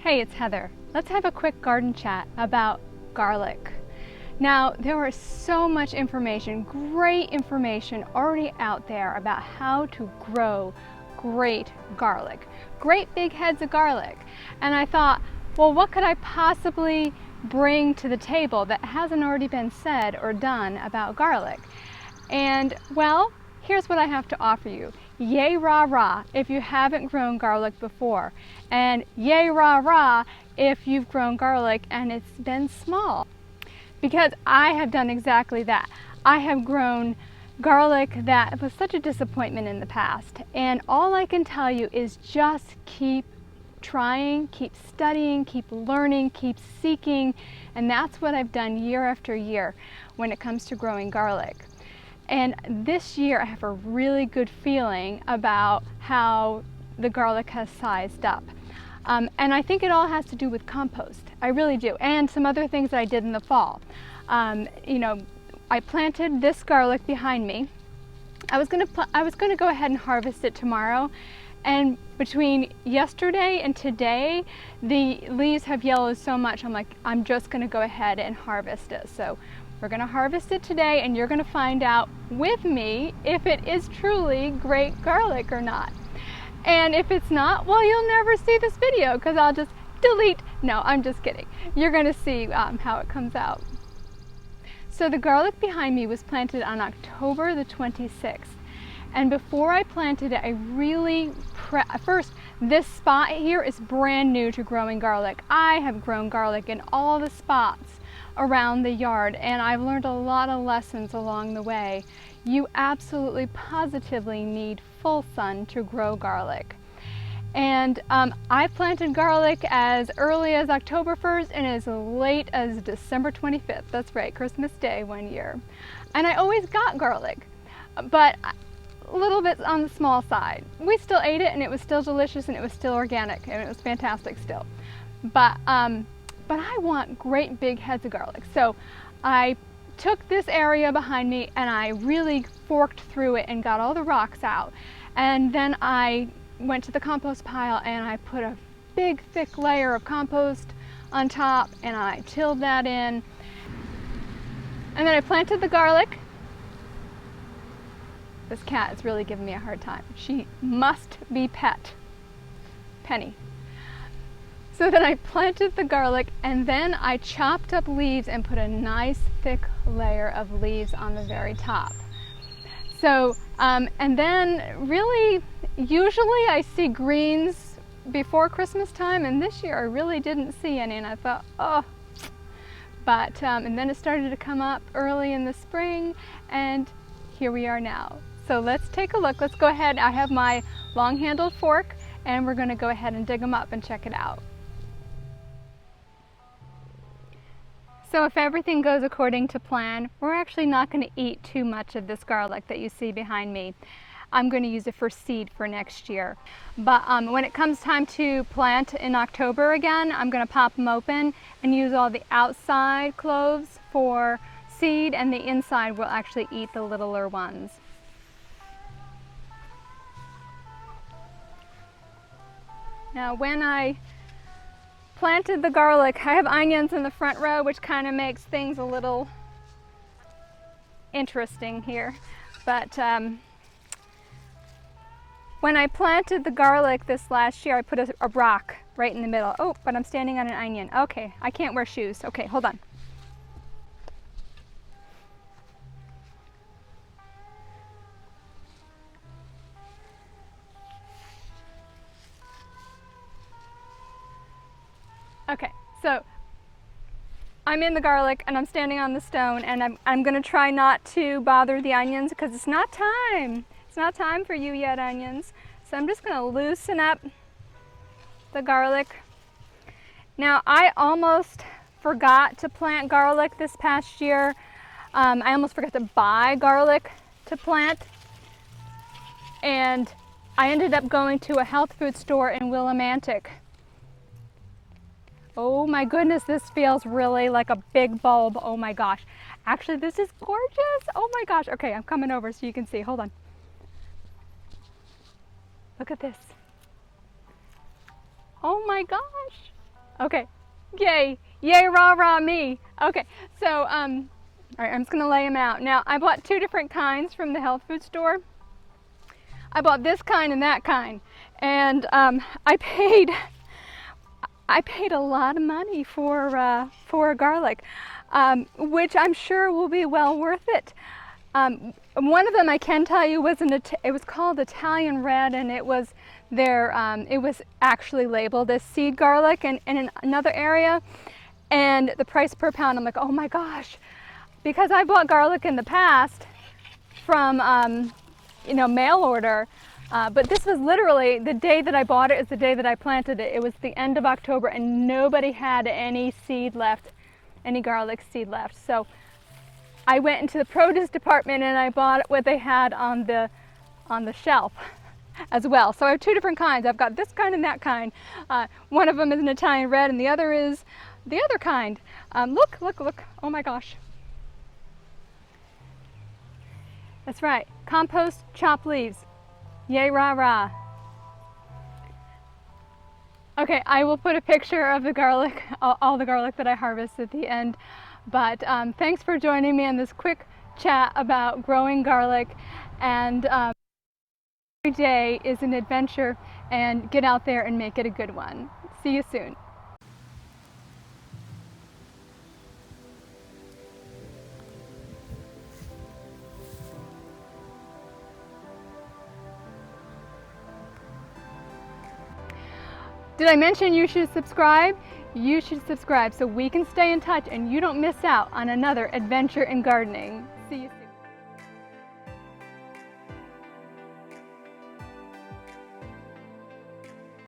Hey, it's Heather. Let's have a quick garden chat about garlic. Now, there is so much information, great information already out there about how to grow great garlic, great big heads of garlic. And I thought, well, what could I possibly bring to the table that hasn't already been said or done about garlic? And well, here's what I have to offer you. Yay rah rah if you haven't grown garlic before, and yay rah rah if you've grown garlic and it's been small. Because I have done exactly that. I have grown garlic that was such a disappointment in the past, and all I can tell you is just keep trying, keep studying, keep learning, keep seeking, and that's what I've done year after year when it comes to growing garlic. And this year I have a really good feeling about how the garlic has sized up. And I think it all has to do with compost. I really do. And some other things that I did in the fall. I planted this garlic behind me. I was gonna go ahead and harvest it tomorrow. And between yesterday and today, the leaves have yellowed so much, I'm like, I'm just gonna go ahead and harvest it. So we're gonna harvest it today, and you're gonna find out with me if it is truly great garlic or not. And if it's not, well, you'll never see this video because I'll just delete. No, I'm just kidding. You're gonna see how it comes out. So the garlic behind me was planted on October the 26th. And before I planted it, I really, first, this spot here is brand new to growing garlic. I have grown garlic in all the spots around the yard, and I've learned a lot of lessons along the way. You absolutely positively need full sun to grow garlic. And I planted garlic as early as October 1st and as late as December 25th. That's right, Christmas Day one year. And I always got garlic, but a little bit on the small side. We still ate it, and it was still delicious, and it was still organic, and it was fantastic still. But I want great big heads of garlic. So I took this area behind me and I really forked through it and got all the rocks out. And then I went to the compost pile and I put a big thick layer of compost on top, and I tilled that in. And then I planted the garlic. This cat is really giving me a hard time. She must be pet. Penny. So then I planted the garlic, and then I chopped up leaves and put a nice thick layer of leaves on the very top. So, and then really, usually I see greens before Christmas time, and this year I really didn't see any, and I thought, oh. But, and then it started to come up early in the spring, and here we are now. So let's take a look. Let's go ahead. I have my long-handled fork, and we're gonna go ahead and dig them up and check it out. So if everything goes according to plan, we're actually not going to eat too much of this garlic that you see behind me. I'm going to use it for seed for next year. But when it comes time to plant in October again, I'm going to pop them open and use all the outside cloves for seed, and the inside will actually eat the littler ones. Now when I planted the garlic, I have onions in the front row, which kind of makes things a little interesting here. But when I planted the garlic this last year, I put a rock right in the middle. Oh, but I'm standing on an onion. Okay, I can't wear shoes. Okay, hold on. Okay, so I'm in the garlic and I'm standing on the stone, and I'm gonna try not to bother the onions because it's not time. It's not time for you yet, onions. So I'm just gonna loosen up the garlic. Now, I almost forgot to plant garlic this past year. I almost forgot to buy garlic to plant. And I ended up going to a health food store in Willimantic. Oh my goodness, this feels really like a big bulb. Oh my gosh. Actually, this is gorgeous. Oh my gosh. Okay, I'm coming over so you can see. Hold on. Look at this. Oh my gosh. Okay, yay, yay, rah, rah, me. Okay, so, all right, I'm just gonna lay them out. Now, I bought two different kinds from the health food store. I bought this kind and that kind, and I paid a lot of money for garlic, which I'm sure will be well worth it. One of them I can tell you was it was called Italian Red, and it was it was actually labeled as seed garlic, and in another area, and the price per pound, I'm like, oh my gosh, because I bought garlic in the past from mail order. But this was literally the day that I bought it is the day that I planted it. It was the end of October, and nobody had any seed left, any garlic seed left. So I went into the produce department and I bought what they had on the shelf as well. So I have two different kinds. I've got this kind and that kind. One of them is an Italian Red, and the other is the other kind. Look, look, look. Oh my gosh. That's right. Compost, chopped leaves. Yay, rah, rah. Okay, I will put a picture of the garlic, all the garlic that I harvest at the end. But thanks for joining me in this quick chat about growing garlic. And every day is an adventure, and get out there and make it a good one. See you soon. Did I mention you should subscribe? You should subscribe so we can stay in touch and you don't miss out on another adventure in gardening. See you soon.